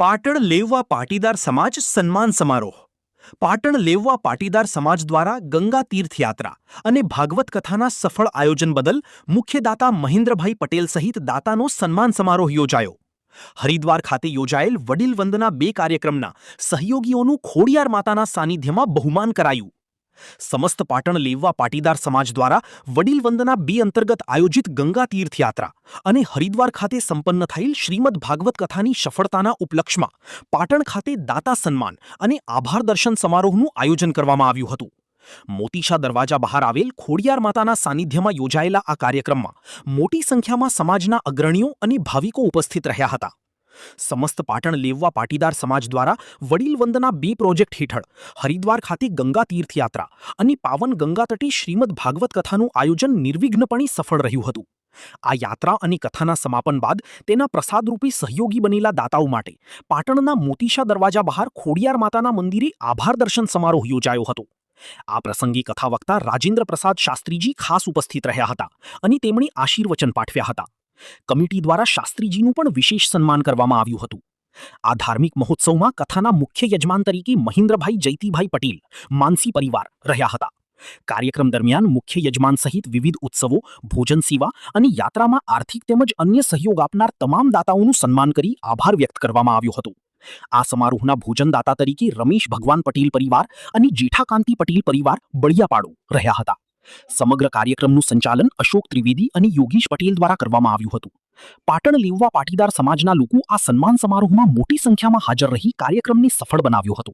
પાટણ લેવવા પાટીદાર સમાજ સન્માન સમારોહ. પાટણ લેવવા પાટીદાર સમાજ દ્વારા ગંગા તીર્થયાત્રા અને ભાગવત કથાના સફળ આયોજન બદલ મુખ્ય દાતા મહેન્દ્રભાઈ પટેલ સહિત દાતાનો સન્માન સમારોહ યોજાયો. હરિદ્વાર ખાતે યોજાયેલ વડીલ વંદના 2 કાર્યક્રમના સહયોગીઓનું ખોડિયાર માતાના સાનિધ્યમાં બહુમાન કરાયું. સમસ્ત પાટણ લેવવા પાટીદાર સમાજ દ્વારા વડીલ વંદના 2 અંતર્ગત આયોજિત ગંગા તીર્થયાત્રા અને હરિદ્વાર ખાતે સંપન્ન થયેલ શ્રીમદ ભાગવત કથાની સફળતાના ઉપલક્ષમાં પાટણ ખાતે દાતા સન્માન અને આભાર દર્શન સમારોહનું આયોજન કરવામાં આવ્યું હતું. મોતીશા દરવાજા બહાર આવેલ ખોડિયાર માતાના સાનિધ્યમાં યોજાયેલા આ કાર્યક્રમમાં મોટી સંખ્યામાં સમાજના અગ્રણીઓ અને ભાવિકો ઉપસ્થિત રહ્યા હતા. સમસ્ત પાટણ લેવવા પાટીદાર સમાજ દ્વારા વડીલ વંદના 2 પ્રોજેક્ટ હેઠળ હરિદ્વાર ખાતે ગંગા તીર્થયાત્રા અને પાવન ગંગા તટે શ્રીમદ ભાગવત કથાનું આયોજન નિર્વિઘ્નપણે સફળ રહ્યું હતું. આ યાત્રા અને કથાના સમાપન બાદ તેના પ્રસાદરૂપી સહયોગી બનેલા દાતાઓ માટે પાટણના મોતીશા દરવાજા બહાર ખોડિયાર માતાના મંદિરે આભાર દર્શન સમારોહ યોજાયો હતો. આ પ્રસંગે કથા વક્તા રાજેન્દ્ર પ્રસાદ શાસ્ત્રીજી ખાસ ઉપસ્થિત રહ્યા હતા અને તેમણે આશીર્વચન પાઠવ્યા હતા. કમિટી દ્વારા શાસ્ત્રીજીનું પણ વિશેષ સન્માન કરવામાં આવ્યું હતું. આ ધાર્મિક મહોત્સવમાં કથાના મુખ્ય યજમાન તરીકે મહેન્દ્રભાઈ જયતીભાઈ પટેલ માનસી પરિવાર રહ્યા હતા. કાર્યક્રમ દરમિયાન મુખ્ય યજમાન સહિત વિવિધ ઉત્સવો, ભોજન સેવા અને યાત્રામાં આર્થિક તેમજ અન્ય સહયોગ આપનાર તમામ દાતાઓનું સન્માન કરી આભાર વ્યક્ત કરવામાં આવ્યો હતો. આ સમારોહના ભોજનદાતા તરીકે રમેશ ભગવાન પટેલ પરિવાર અને જેઠાકાંતિ પટેલ પરિવાર બળિયાપાડો રહ્યા હતા. સમગ્ર કાર્યક્રમનું સંચાલન અશોક ત્રિવેદી અને યોગીશ પટેલ દ્વારા કરવામાં આવ્યું હતું. પાટણ લેવવા પાટીદાર સમાજના લોકો આ સન્માન સમારોહમાં મોટી સંખ્યામાં હાજર રહી કાર્યક્રમને સફળ બનાવ્યો હતો.